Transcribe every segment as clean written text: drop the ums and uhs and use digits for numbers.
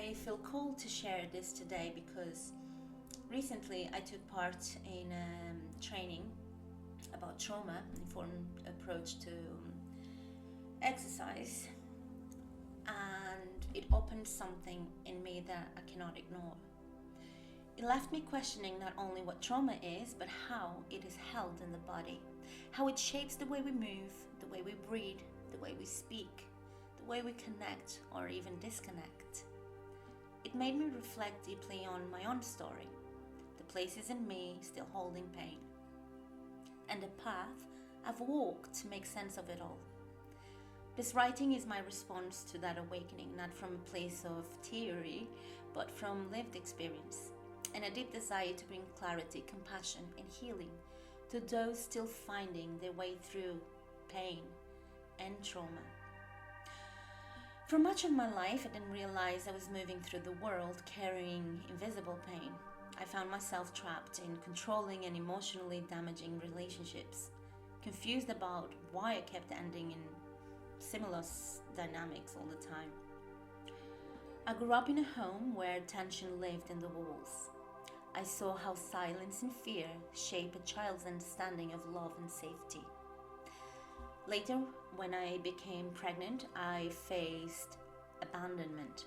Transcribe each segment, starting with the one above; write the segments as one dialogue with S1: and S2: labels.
S1: I feel called to share this today because recently I took part in training about trauma, informed approach to exercise, and it opened something in me that I cannot ignore. It left me questioning not only what trauma is, but how it is held in the body, how it shapes the way we move, the way we breathe, the way we speak, the way we connect or even disconnect. It made me reflect deeply on my own story, the places in me still holding pain, and the path I've walked to make sense of it all. This writing is my response to that awakening, not from a place of theory, but from lived experience, and a deep desire to bring clarity, compassion, and healing to those still finding their way through pain and trauma. For much of my life, I didn't realize I was moving through the world carrying invisible pain. I found myself trapped in controlling and emotionally damaging relationships, confused about why I kept ending in similar dynamics all the time. I grew up in a home where tension lived in the walls. I saw how silence and fear shape a child's understanding of love and safety. Later, when I became pregnant, I faced abandonment.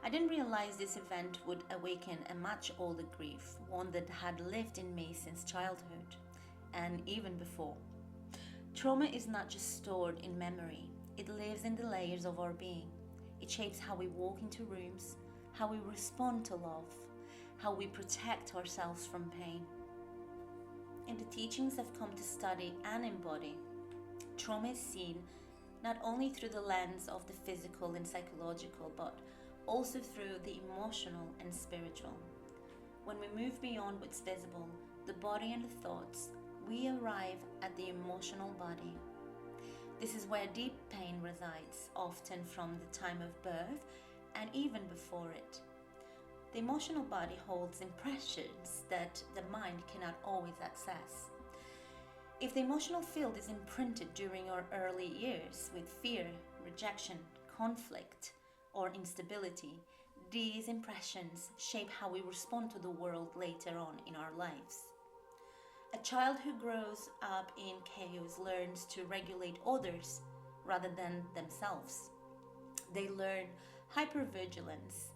S1: I didn't realize this event would awaken a much older grief, one that had lived in me since childhood and even before. Trauma is not just stored in memory, it lives in the layers of our being. It shapes how we walk into rooms, how we respond to love, how we protect ourselves from pain. In the teachings I've come to study and embody, trauma is seen not only through the lens of the physical and psychological, but also through the emotional and spiritual. When we move beyond what's visible, the body and the thoughts, we arrive at the emotional body. This is where deep pain resides, often from the time of birth and even before it. The emotional body holds impressions that the mind cannot always access. If the emotional field is imprinted during our early years with fear, rejection, conflict, or instability, these impressions shape how we respond to the world later on in our lives. A child who grows up in chaos learns to regulate others rather than themselves. They learn hypervigilance.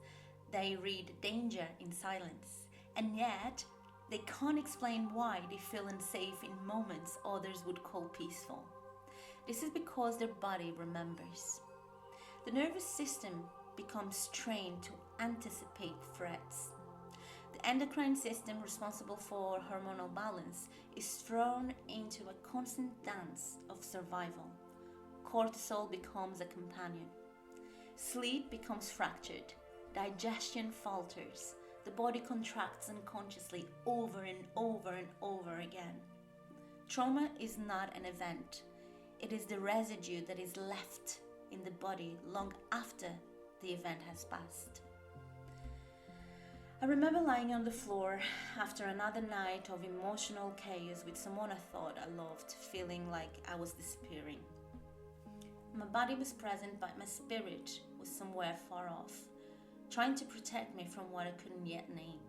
S1: They read danger in silence, and yet they can't explain why they feel unsafe in moments others would call peaceful. This is because their body remembers. The nervous system becomes trained to anticipate threats. The endocrine system, responsible for hormonal balance, is thrown into a constant dance of survival. Cortisol becomes a companion. Sleep becomes fractured. Digestion falters. The body contracts unconsciously over and over and over again. Trauma is not an event. It is the residue that is left in the body long after the event has passed. I remember lying on the floor after another night of emotional chaos with someone I thought I loved, feeling like I was disappearing. My body was present, but my spirit was somewhere far off, trying to protect me from what I couldn't yet name.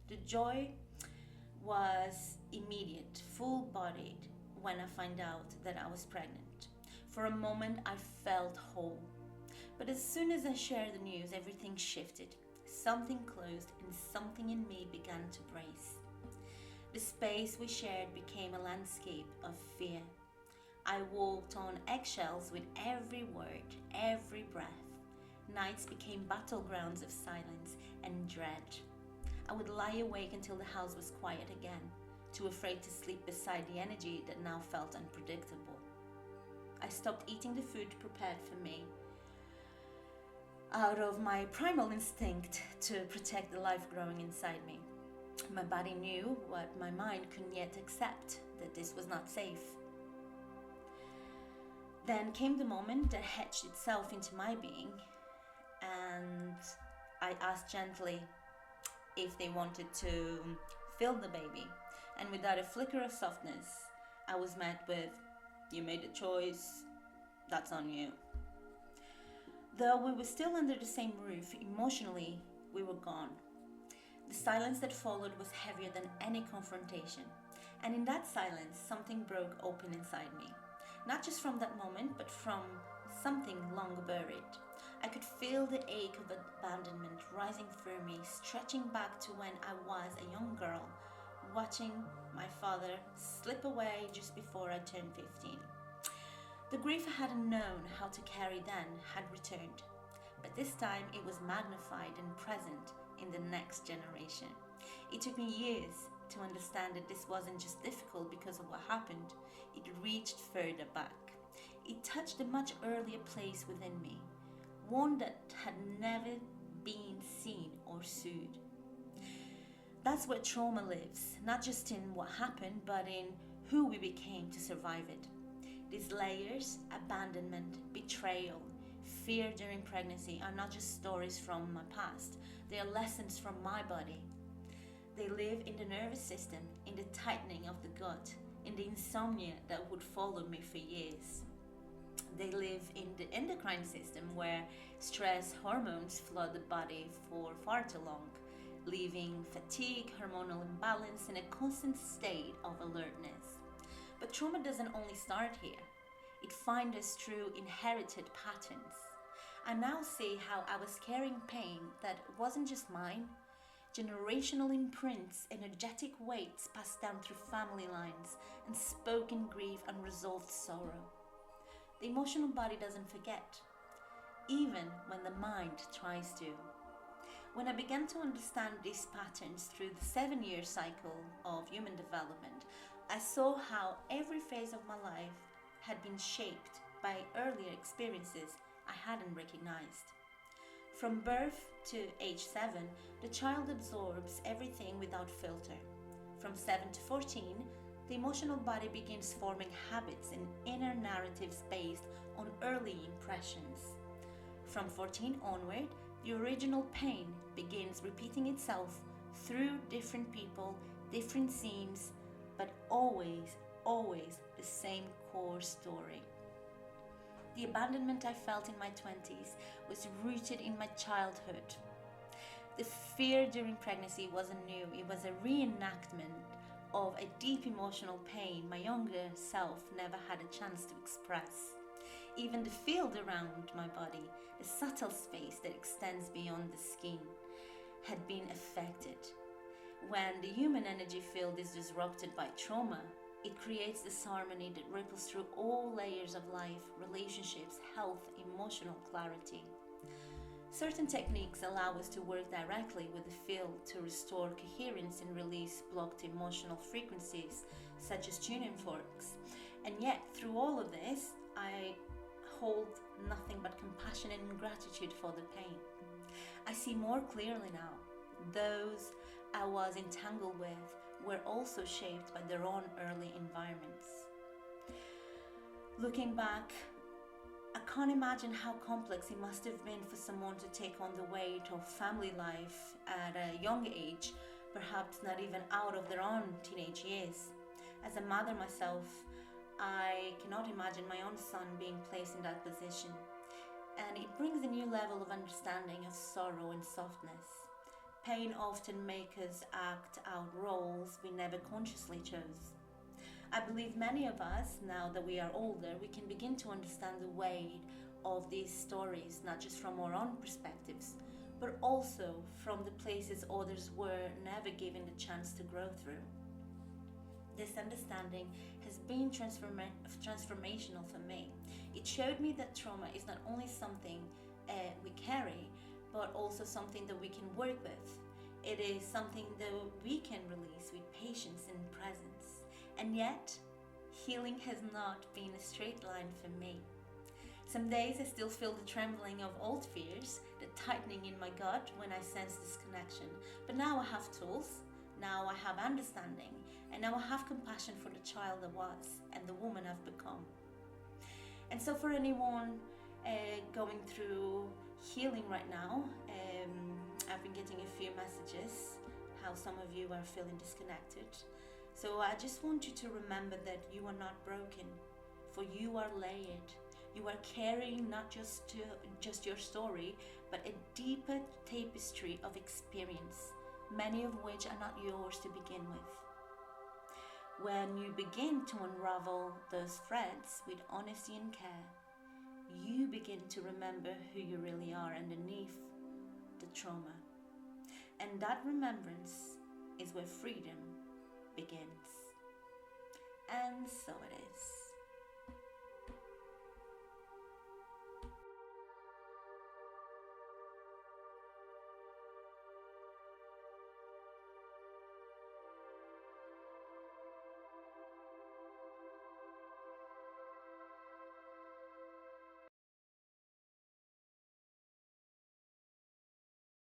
S1: The joy was immediate, full-bodied when I found out that I was pregnant. For a moment, I felt whole. But as soon as I shared the news, everything shifted. Something closed and something in me began to brace. The space we shared became a landscape of fear. I walked on eggshells with every word, every breath. Nights became battlegrounds of silence and dread. I would lie awake until the house was quiet again, too afraid to sleep beside the energy that now felt unpredictable. I stopped eating the food prepared for me out of my primal instinct to protect the life growing inside me. My body knew what my mind couldn't yet accept, that this was not safe. Then came the moment that hatched itself into my being, and I asked gently if they wanted to fill the baby, and without a flicker of softness, I was met with, "You made a choice, that's on you." Though we were still under the same roof, emotionally, we were gone. The silence that followed was heavier than any confrontation. And in that silence, something broke open inside me. Not just from that moment, but from something long buried. I could feel the ache of abandonment rising through me, stretching back to when I was a young girl, watching my father slip away just before I turned 15. The grief I hadn't known how to carry then had returned, but this time it was magnified and present in the next generation. It took me years to understand that this wasn't just difficult because of what happened, it reached further back. It touched a much earlier place within me, one that had never been seen or soothed. That's where trauma lives, not just in what happened, but in who we became to survive it. These layers, abandonment, betrayal, fear during pregnancy, are not just stories from my past, they are lessons from my body. They live in the nervous system, in the tightening of the gut, in the insomnia that would follow me for years. They live in the endocrine system, where stress hormones flood the body for far too long, leaving fatigue, hormonal imbalance, and a constant state of alertness. But trauma doesn't only start here. It finds us through inherited patterns. I now see how I was carrying pain that wasn't just mine. Generational imprints, energetic weights passed down through family lines, and spoken grief, unresolved sorrow. The emotional body doesn't forget, even when the mind tries to. When I began to understand these patterns through the 7-year cycle of human development, I saw how every phase of my life had been shaped by earlier experiences I hadn't recognized. From birth to age 7, the child absorbs everything without filter. From 7 to 14, the emotional body begins forming habits and inner narratives based on early impressions. From 14 onward, the original pain begins repeating itself through different people, different scenes, but always the same core story. The abandonment I felt in my 20s was rooted in my childhood. The fear during pregnancy wasn't new, it was a reenactment of a deep emotional pain my younger self never had a chance to express. Even the field around my body, the subtle space that extends beyond the skin, had been affected. When the human energy field is disrupted by trauma, it creates disharmony that ripples through all layers of life, relationships, health, emotional clarity. Certain techniques allow us to work directly with the field to restore coherence and release blocked emotional frequencies, such as tuning forks. And yet, through all of this, I hold nothing but compassion and gratitude for the pain. I see more clearly now. Those I was entangled with were also shaped by their own early environments. Looking back, I can't imagine how complex it must have been for someone to take on the weight of family life at a young age, perhaps not even out of their own teenage years. As a mother myself, I cannot imagine my own son being placed in that position. And it brings a new level of understanding of sorrow and softness. Pain often makes us act out roles we never consciously chose. I believe many of us, now that we are older, we can begin to understand the weight of these stories, not just from our own perspectives, but also from the places others were never given the chance to grow through. This understanding has been transformational for me. It showed me that trauma is not only something we carry, but also something that we can work with. It is something that we can release with patience and presence. And yet, healing has not been a straight line for me. Some days I still feel the trembling of old fears, the tightening in my gut when I sense disconnection. But now I have tools, now I have understanding, and now I have compassion for the child I was and the woman I've become. And so for anyone going through healing right now, I've been getting a few messages how some of you are feeling disconnected. So I just want you to remember that you are not broken, for you are layered. You are carrying not just your story, but a deeper tapestry of experience, many of which are not yours to begin with. When you begin to unravel those threads with honesty and care, you begin to remember who you really are underneath the trauma. And that remembrance is where freedom begins. And so it is.